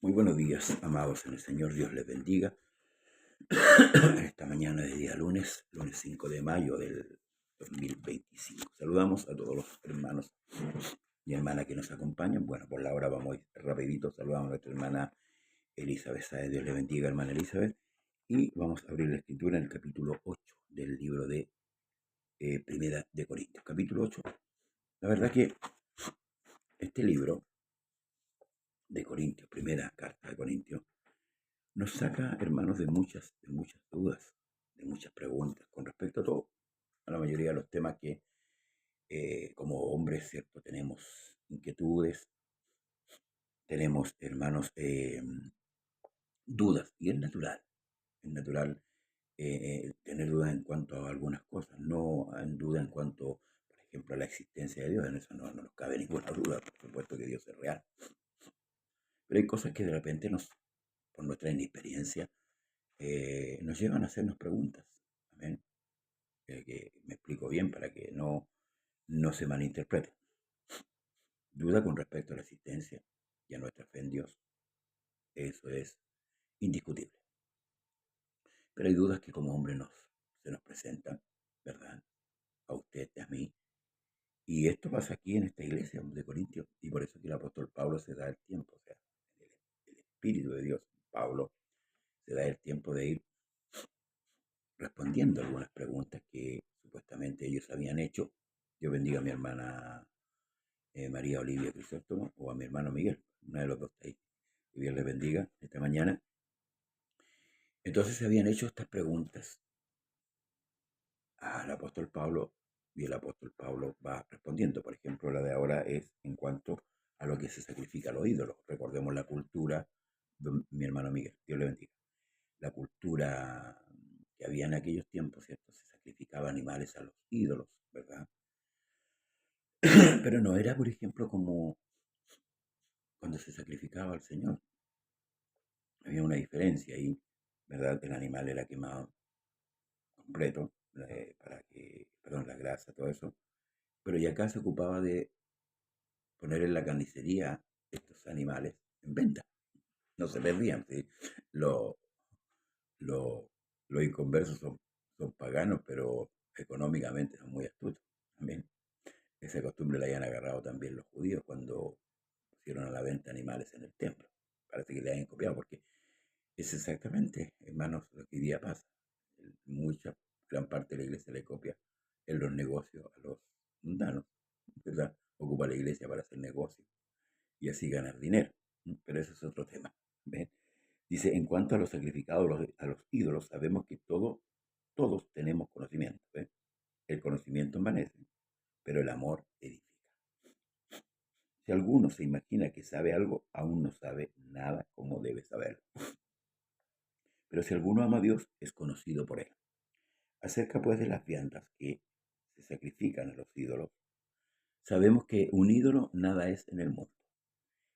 Muy buenos días, amados en el Señor. Dios les bendiga. En esta mañana de día lunes 5 de mayo del 2025. Saludamos a todos los hermanos y hermanas que nos acompañan. Bueno, por la hora vamos a ir rapidito. Saludamos a nuestra hermana Elizabeth Sáez. Dios le bendiga, hermana Elizabeth. Y vamos a abrir la escritura en el capítulo 8 del libro de Primera de Corintios. Capítulo 8. La verdad que este libro de Corintios, primera carta de Corintios, nos saca, hermanos, de muchas dudas, de muchas preguntas con respecto a todo, a la mayoría de los temas que como hombres, ¿cierto? Tenemos inquietudes, tenemos, hermanos, dudas, y es natural tener dudas en cuanto a algunas cosas, no en duda en cuanto, por ejemplo, a la existencia de Dios, en eso no nos cabe ninguna duda, por supuesto que Dios es real, pero hay cosas que de repente por nuestra inexperiencia, nos llevan a hacernos preguntas. Amén. Que me explico bien para que no se malinterprete. Duda con respecto a la existencia y a nuestra fe en Dios. Eso es indiscutible. Pero hay dudas que como hombre se nos presentan, ¿verdad? A usted, a mí. Y esto pasa aquí en esta iglesia de Corintios. Y por eso que el apóstol Pablo se da el tiempo. O sea, el Espíritu de Dios, Pablo, se da el tiempo de ir respondiendo algunas preguntas que supuestamente ellos habían hecho. Yo bendiga a mi hermana María Olivia Crisóstomo o a mi hermano Miguel, una de los dos está ahí. Que Dios les bendiga esta mañana. Entonces se habían hecho estas preguntas al apóstol Pablo y el apóstol Pablo va respondiendo. Por ejemplo, la de ahora es en cuanto a lo que se sacrifica a los ídolos. Recordemos la cultura de mi hermano Miguel, Dios le bendiga. La cultura que había en aquellos tiempos, ¿cierto? Se sacrificaba animales a los ídolos, ¿verdad? Pero no era, por ejemplo, como cuando se sacrificaba al Señor. Había una diferencia ahí, ¿verdad? El animal era quemado completo, para que, perdón, la grasa, todo eso. Pero ya acá se ocupaba de poner en la carnicería estos animales en venta. No se perdían, ¿sí? Los lo, lo inconversos son paganos, pero económicamente son muy astutos también. Esa costumbre la hayan agarrado también los judíos cuando pusieron a la venta animales en el templo. Parece que le hayan copiado, porque es exactamente, hermanos, lo que hoy día pasa. Mucha, gran parte de la iglesia le copia en los negocios a los mundanos, ¿verdad? Ocupa la iglesia para hacer negocios y así ganar dinero. Pero eso es otro tema. ¿Ven? Dice, en cuanto a los sacrificados a los ídolos, sabemos que todos tenemos conocimiento. ¿Ven? El conocimiento envanece, pero el amor edifica. Si alguno se imagina que sabe algo, aún no sabe nada como debe saberlo. Pero si alguno ama a Dios, es conocido por él. Acerca pues de las viandas que se sacrifican a los ídolos, sabemos que un ídolo nada es en el mundo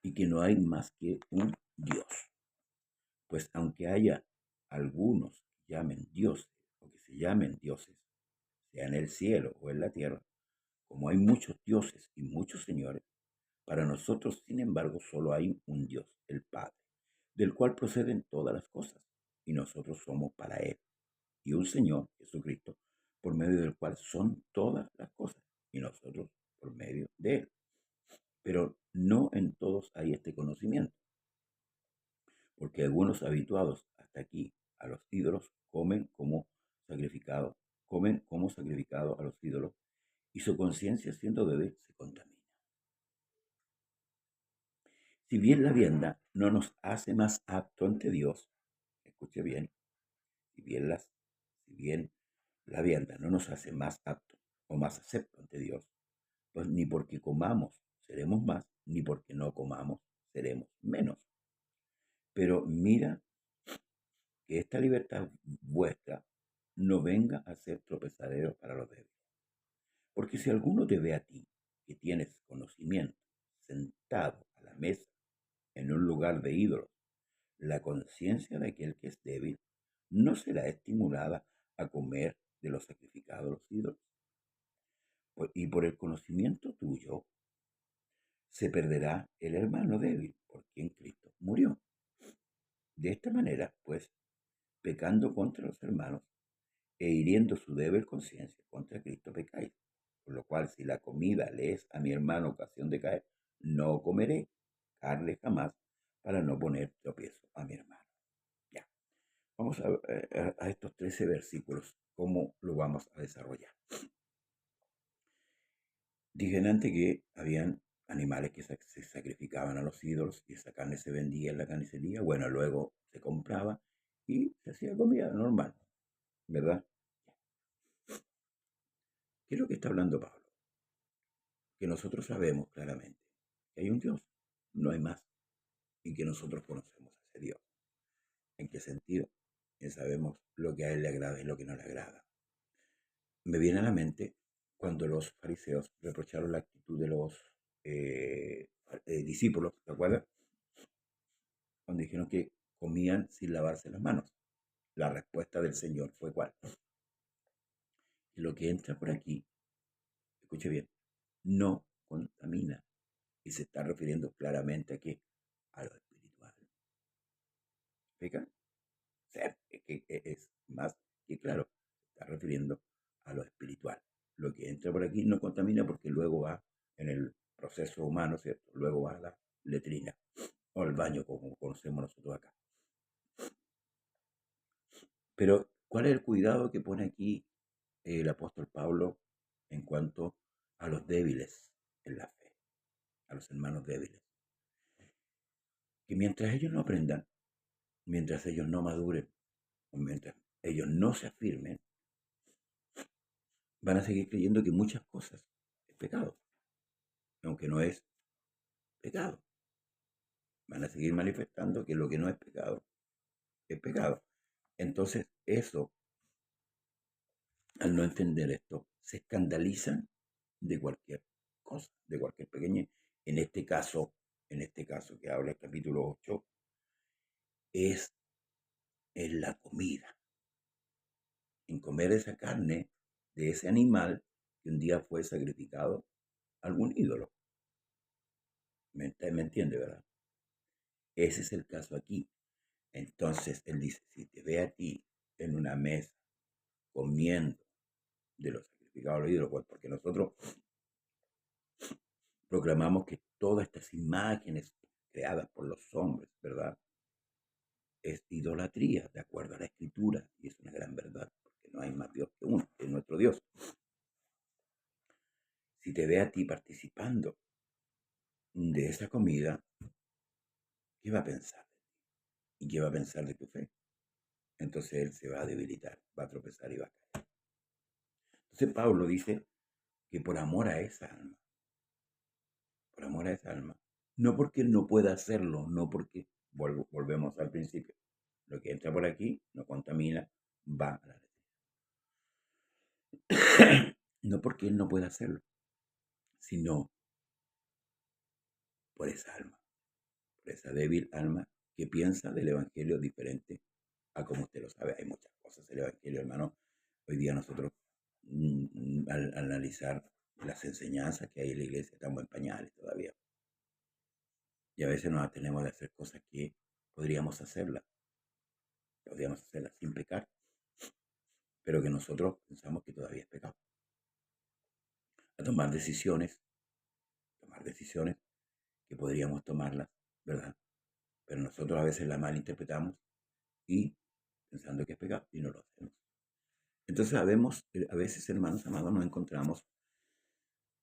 y que no hay más que un Dios. Pues aunque haya algunos que llamen dioses o que se llamen dioses, sea en el cielo o en la tierra, como hay muchos dioses y muchos señores, para nosotros, sin embargo, solo hay un Dios, el Padre, del cual proceden todas las cosas, y nosotros somos para Él, y un Señor, Jesucristo, por medio del cual son todas las cosas, y nosotros por medio de Él. Pero no en todos hay este conocimiento, porque algunos habituados hasta aquí a los ídolos comen como sacrificado a los ídolos, y su conciencia siendo débil se contamina. Si bien la vianda no nos hace más apto ante Dios, escuche bien, si bien, si bien la vianda no nos hace más apto o más acepto ante Dios, pues ni porque comamos seremos más, ni porque no comamos seremos menos. Pero mira que esta libertad vuestra no venga a ser tropezadero para los débiles. Porque si alguno te ve a ti, que tienes conocimiento, sentado a la mesa en un lugar de ídolos, la conciencia de aquel que es débil no será estimulada a comer de los sacrificados a los ídolos. Y por el conocimiento tuyo se perderá el hermano débil por quien Cristo murió. De esta manera, pues, pecando contra los hermanos e hiriendo su débil conciencia, contra Cristo pecáis. Por lo cual, si la comida le es a mi hermano ocasión de caer, no comeré carne jamás para no poner tropiezo a mi hermano. Ya, vamos a estos 13 versículos, cómo lo vamos a desarrollar. Dije antes que habían animales que se sacrificaban a los ídolos y esa carne se vendía en la carnicería. Bueno, luego se compraba y se hacía comida normal, ¿verdad? ¿Qué es lo que está hablando Pablo? Que nosotros sabemos claramente que hay un Dios, no hay más, y que nosotros conocemos a ese Dios. ¿En qué sentido? Que sabemos lo que a Él le agrada y lo que no le agrada. Me viene a la mente cuando los fariseos reprocharon la actitud de los discípulos, ¿te acuerdas? Cuando dijeron que comían sin lavarse las manos. La respuesta del Señor fue ¿cuál? Que lo que entra por aquí, escuche bien, no contamina. Y se está refiriendo claramente aquí a lo espiritual. ¿Explica? O sea, que es más que claro, se está refiriendo a lo espiritual. Lo que entra por aquí no contamina porque luego va en el proceso humano, ¿cierto? Luego va a la letrina o al baño, como conocemos nosotros acá. Pero, ¿cuál es el cuidado que pone aquí el apóstol Pablo en cuanto a los débiles en la fe, a los hermanos débiles? Que mientras ellos no aprendan, mientras ellos no maduren, o mientras ellos no se afirmen, van a seguir creyendo que muchas cosas es pecado, aunque no es pecado. Van a seguir manifestando que lo que no es pecado es pecado. Entonces, eso, al no entender esto, se escandalizan de cualquier cosa, de cualquier pequeñez. En este caso que habla el capítulo 8, es en la comida, en comer esa carne de ese animal que un día fue sacrificado a algún ídolo. ¿Me entiende, verdad? Ese es el caso aquí. Entonces él dice, si te ve a ti en una mesa comiendo de los sacrificados a los ídolos, pues porque nosotros proclamamos que todas estas imágenes creadas por los hombres, ¿verdad? Es idolatría, de acuerdo a la escritura, y es una gran verdad, porque no hay más Dios que uno, que es nuestro Dios. Si te ve a ti participando de esa comida, ¿qué va a pensar? ¿Y qué va a pensar de tu fe? Entonces él se va a debilitar, va a tropezar y va a caer. Entonces Pablo dice que por amor a esa alma, por amor a esa alma, no porque no pueda hacerlo, no porque, volvemos al principio, lo que entra por aquí no contamina, va a la letrina. No porque él no pueda hacerlo, sino por esa alma, por esa débil alma que piensa del Evangelio diferente a como usted lo sabe. Hay muchas cosas del Evangelio, hermano. Hoy día nosotros, al analizar las enseñanzas que hay en la iglesia, estamos en pañales todavía. Y a veces nos atenemos de hacer cosas que podríamos hacerlas sin pecar, pero que nosotros pensamos que todavía es pecado. A tomar decisiones que podríamos tomarlas, ¿verdad? Pero nosotros a veces las malinterpretamos y pensando que es pecado y no lo hacemos. Entonces a veces, hermanos amados, nos encontramos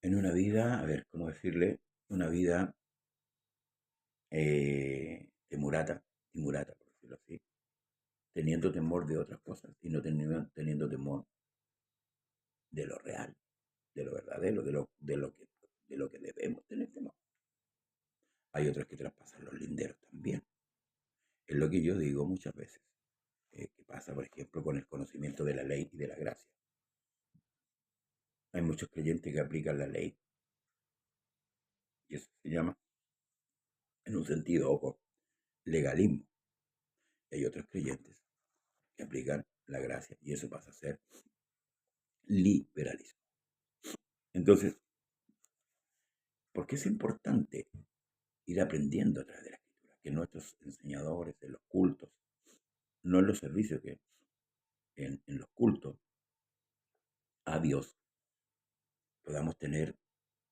en una vida, a ver, ¿cómo decirle? Una vida timurata, por decirlo así, teniendo temor de otras cosas y no teniendo temor de lo real, de lo verdadero, de lo que debemos tener temor. Hay otros que traspasan los linderos también. Es lo que yo digo muchas veces, que pasa, por ejemplo, con el conocimiento de la ley y de la gracia. Hay muchos creyentes que aplican la ley, y eso se llama, en un sentido, ojo, legalismo. Y hay otros creyentes que aplican la gracia, y eso pasa a ser liberalismo. Entonces, Porque es importante ir aprendiendo a través de la Escritura, que nuestros enseñadores en los cultos, no en los servicios, que en los cultos a Dios podamos tener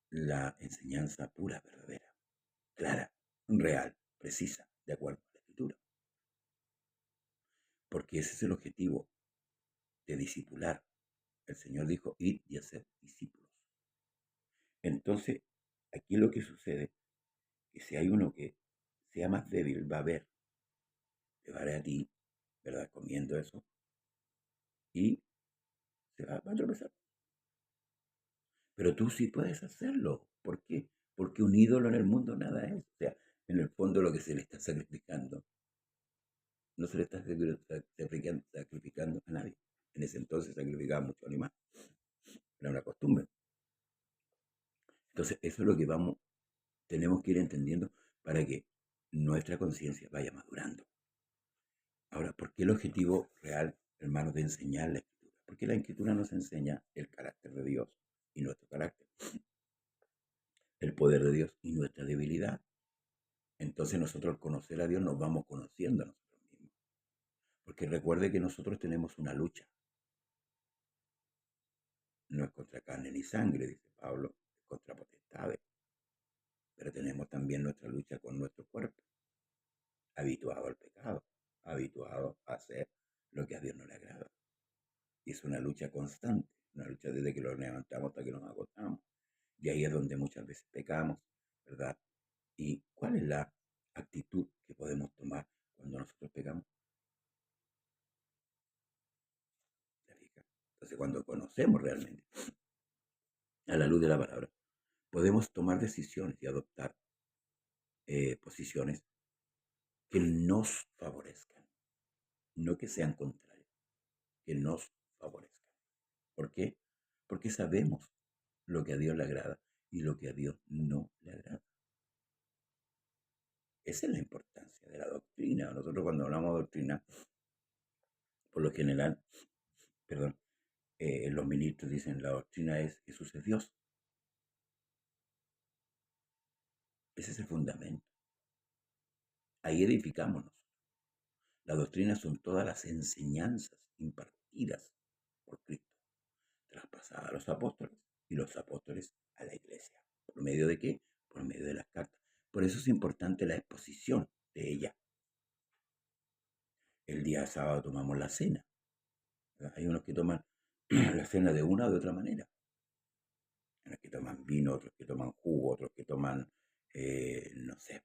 la enseñanza pura, verdadera, clara, real, precisa, de acuerdo a la Escritura. Porque ese es el objetivo de discipular. El Señor dijo, id y hacer discípulos. Entonces, aquí lo que sucede, que si hay uno que sea más débil, va a ver, te va a ver a ti, ¿verdad? Comiendo eso, y se va a tropezar. Pero tú sí puedes hacerlo. ¿Por qué? Porque un ídolo en el mundo nada es. O sea, en el fondo lo que se le está sacrificando, no se le está sacrificando a nadie. En ese entonces sacrificaban mucho animal. Era una costumbre. Entonces, eso es lo que tenemos que ir entendiendo para que nuestra conciencia vaya madurando. Ahora, ¿por qué el objetivo real, hermanos, de enseñar la Escritura? Porque la Escritura nos enseña el carácter de Dios y nuestro carácter, el poder de Dios y nuestra debilidad. Entonces nosotros al conocer a Dios nos vamos conociendo a nosotros mismos. Porque recuerde que nosotros tenemos una lucha. No es contra carne ni sangre, dice Pablo, es contra potestades. Pero tenemos también nuestra lucha con nuestro cuerpo, habituado al pecado, habituado a hacer lo que a Dios no le agrada. Y es una lucha constante, una lucha desde que nos levantamos hasta que nos agotamos. Y ahí es donde muchas veces pecamos, ¿verdad? ¿Y cuál es la actitud que podemos tomar cuando nosotros pecamos? ¿Te fijas? Entonces, cuando conocemos realmente a la luz de la palabra, podemos tomar decisiones y adoptar posiciones que nos favorezcan, no que sean contrarias, que nos favorezcan. ¿Por qué? Porque sabemos lo que a Dios le agrada y lo que a Dios no le agrada. Esa es la importancia de la doctrina. Nosotros cuando hablamos de doctrina, por lo general, perdón, los ministros dicen la doctrina es Jesús es Dios. Ese es el fundamento. Ahí edificamos nosotros. La doctrina son todas las enseñanzas impartidas por Cristo, traspasadas a los apóstoles y los apóstoles a la iglesia. ¿Por medio de qué? Por medio de las cartas. Por eso es importante la exposición de ella. El día sábado tomamos la cena. ¿Verdad? Hay unos que toman la cena de una o de otra manera. Hay unos que toman vino, otros que toman jugo, otros que toman, no sé,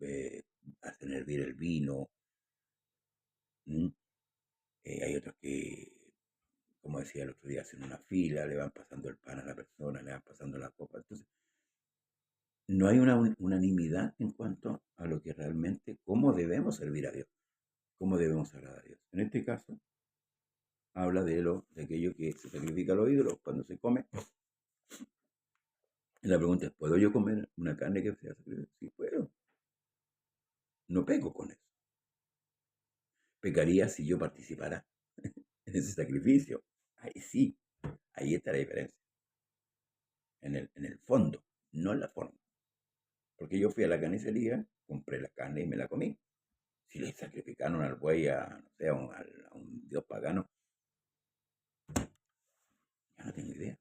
eh, hacen hervir el vino. Hay otros que, como decía el otro día, hacen una fila, le van pasando el pan a la persona, le van pasando la copa. Entonces, no hay una unanimidad en cuanto a lo que realmente, cómo debemos servir a Dios, cómo debemos agradar a Dios. En este caso, habla de aquello que se sacrifica a los ídolos cuando se come. Y la pregunta es, ¿puedo yo comer una carne que sea sacrificada? Sí, puedo. No peco con eso. Pecaría si yo participara en ese sacrificio. Ahí sí, ahí está la diferencia. En el fondo, no en la forma. Porque yo fui a la carnicería, compré la carne y me la comí. Si le sacrificaron al buey no sé, a un dios pagano, ya no tengo idea.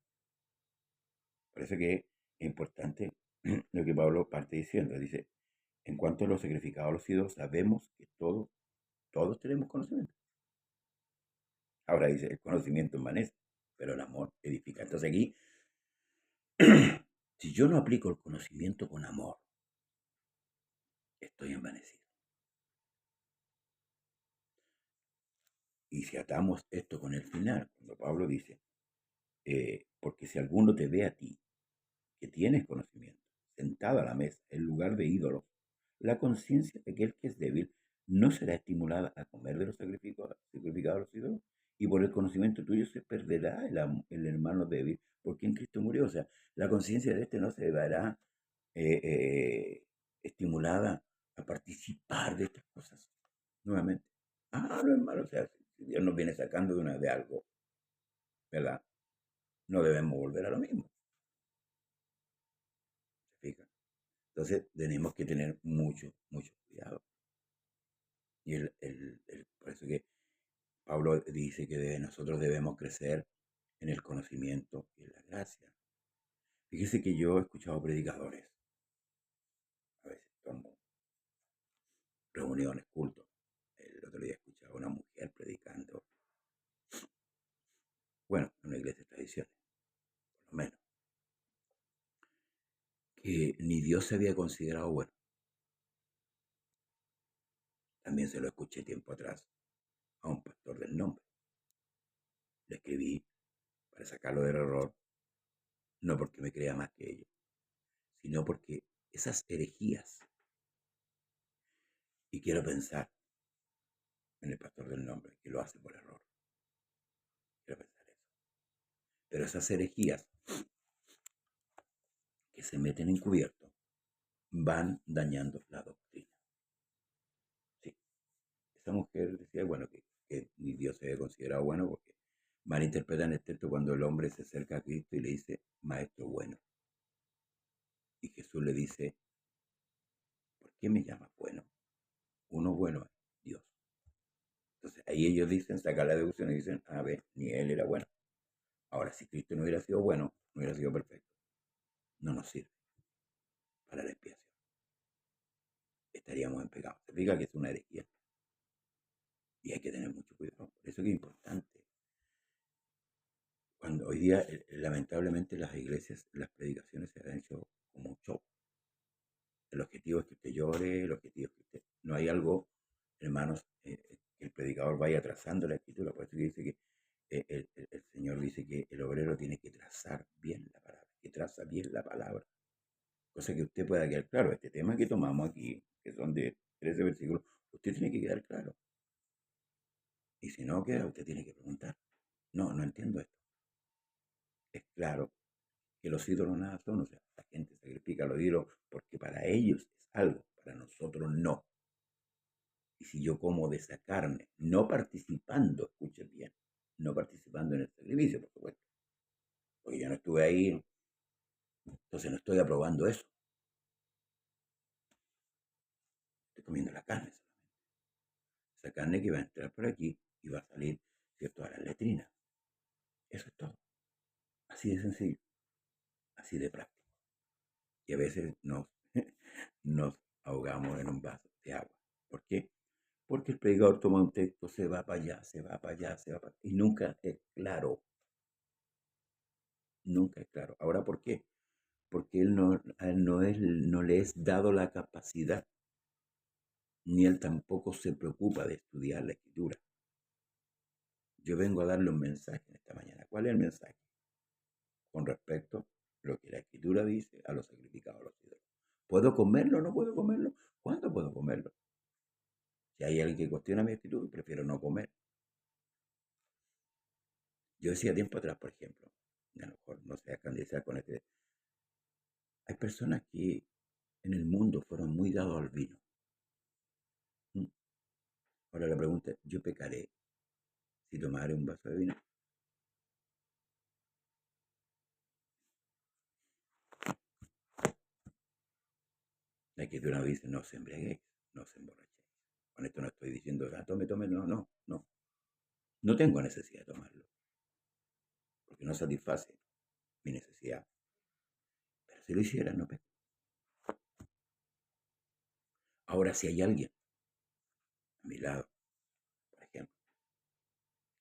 Por eso que es importante lo que Pablo parte diciendo. Dice, en cuanto a los sacrificados a los ídolos, sabemos que todos tenemos conocimiento. Ahora dice, el conocimiento envanece, pero el amor edifica. Entonces aquí, si yo no aplico el conocimiento con amor, estoy envanecido. Y si atamos esto con el final, cuando Pablo dice, porque si alguno te ve a ti, que tienes conocimiento, sentado a la mesa, en lugar de ídolos, la conciencia de aquel que es débil no será estimulada a comer de los sacrificados a los ídolos, y por el conocimiento tuyo se perderá el hermano débil, porque en Cristo murió. O sea, la conciencia de este no se verá eh, eh, estimulada a participar de estas cosas nuevamente. No, hermano, o sea, si Dios nos viene sacando de algo, ¿verdad? No debemos volver a lo mismo. Entonces tenemos que tener mucho, mucho cuidado. Y por eso que Pablo dice que nosotros debemos crecer en el conocimiento y en la gracia. Fíjese que yo he escuchado predicadores, a veces tomo reuniones, cultos. El otro día escuchaba a una mujer predicando, bueno, en una iglesia de tradiciones, por lo menos, que ni Dios se había considerado bueno. También se lo escuché tiempo atrás a un pastor del nombre. Le escribí para sacarlo del error, no porque me crea más que ellos, sino porque esas herejías, y quiero pensar en el pastor del nombre, que lo hace por error, quiero pensar eso, pero esas herejías que se meten encubierto van dañando la doctrina. Sí, esa mujer decía, bueno, que ni Dios se había considerado bueno porque malinterpretan el texto cuando el hombre se acerca a Cristo y le dice, maestro bueno. Y Jesús le dice, ¿por qué me llamas bueno? Uno bueno es Dios. Entonces ahí ellos dicen, sacan la deducción y dicen, a ver, ni él era bueno. Ahora, si Cristo no hubiera sido bueno, no hubiera sido perfecto, no nos sirve para la expiación. Estaríamos en pecado. Se explica que es una herejía. Y hay que tener mucho cuidado. Por eso que es importante. Cuando hoy día, lamentablemente, las iglesias, las predicaciones se han hecho como un show. El objetivo es que usted llore, el objetivo es que usted... No hay algo, hermanos, que el predicador vaya trazando la escritura. Por eso que dice que el Señor dice que el obrero tiene que trazar bien la palabra, que traza bien la palabra. Cosa que usted pueda quedar claro. Este tema que tomamos aquí, que son de 13 versículos, usted tiene que quedar claro. Y si no queda, usted tiene que preguntar. No, no entiendo esto. Es claro que los ídolos nada son, o sea, la gente sacrifica los ídolos porque para ellos es algo, para nosotros no. Y si yo como de esa carne, no participando, escuchen bien, no participando en el sacrificio, por supuesto, porque yo no estuve ahí, entonces no estoy aprobando eso. Estoy comiendo la carne solamente. Esa carne que va a entrar por aquí y va a salir, ¿cierto?, a la letrina. Eso es todo. Así de sencillo, así de práctico. Y a veces nos ahogamos en un vaso de agua. ¿Por qué? Porque el predicador toma un texto, se va para allá, se va para allá, se va para allá, y nunca es claro. Nunca es claro. Ahora, ¿por qué? Porque a él no le es dado la capacidad, ni él tampoco se preocupa de estudiar la escritura. Yo vengo a darle un mensaje en esta mañana. ¿Cuál es el mensaje? Con respecto a lo que la escritura dice a los sacrificados a los ídolos. ¿Puedo comerlo o no puedo comerlo? ¿Cuándo puedo comerlo? Si hay alguien que cuestiona mi actitud, prefiero no comer. Yo decía tiempo atrás, por ejemplo, a lo mejor no se escandalizar con este. Hay personas que en el mundo fueron muy dados al vino. ¿Mm? Ahora la pregunta es, ¿yo pecaré si tomare un vaso de vino? La escritura nos dice, no os embriaguéis, no os emborrachéis. Con esto no estoy diciendo, tome, no, no, no. No tengo necesidad de tomarlo, porque no satisface mi necesidad. Pero si lo hiciera, no peco. Ahora, si hay alguien a mi lado, por ejemplo,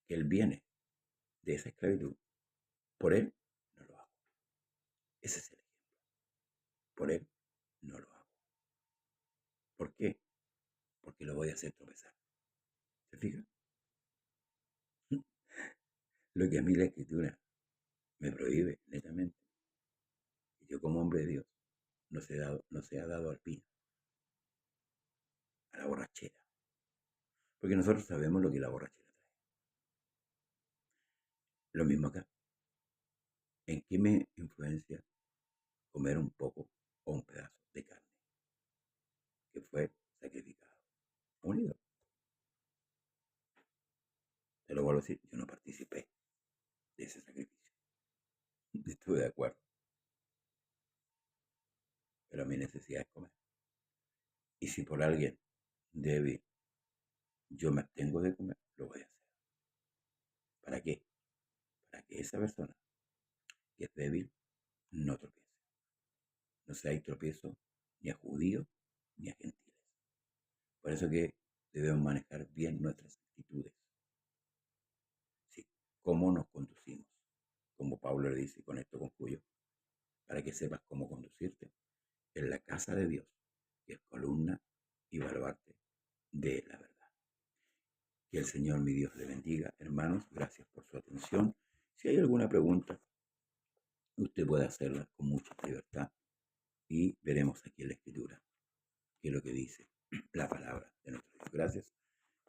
que él viene de esa esclavitud, por él no lo hago. Ese es el ejemplo. Por él no lo hago. ¿Por qué? Porque lo voy a hacer tropezar. ¿Se fija? Lo que a mí la escritura me prohíbe netamente. Y yo como hombre de Dios no se ha dado al vino, a la borrachera. Porque nosotros sabemos lo que la borrachera trae. Lo mismo acá. ¿En qué me influencia comer un poco o un pedazo de carne que fue sacrificado a un ídolo? Te lo vuelvo a decir, yo no participé de ese sacrificio. Estuve de acuerdo. pero mi necesidad es comer. Y si por alguien débil yo me abstengo de comer, lo voy a hacer. ¿Para qué? Para que esa persona que es débil no tropiece. No se hay tropiezo ni a judíos ni a gentiles. Por eso que debemos manejar bien nuestras actitudes. Sí, cómo nos conducimos. Como Pablo le dice, con esto concluyo, para que sepas cómo conducirte en la casa de Dios, que es columna y baluarte de la verdad. Que el Señor mi Dios le bendiga. Hermanos, gracias por su atención. Si hay alguna pregunta, usted puede hacerla con mucha libertad y veremos aquí en la Escritura qué es lo que dice la palabra de nuestro Dios. Gracias,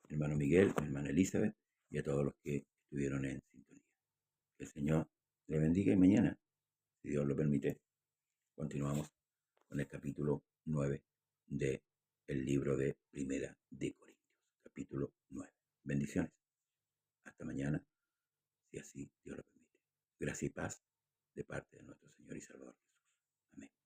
hermano Miguel, hermana Elizabeth y a todos los que estuvieron en sintonía. Que el Señor le bendiga y mañana, si Dios lo permite, continuamos con el capítulo 9 del libro de Primera de Corintios. Capítulo 9. Bendiciones. Hasta mañana, si así Dios lo permite. Gracia y paz de parte de nuestro Señor y Salvador Jesús. Amén.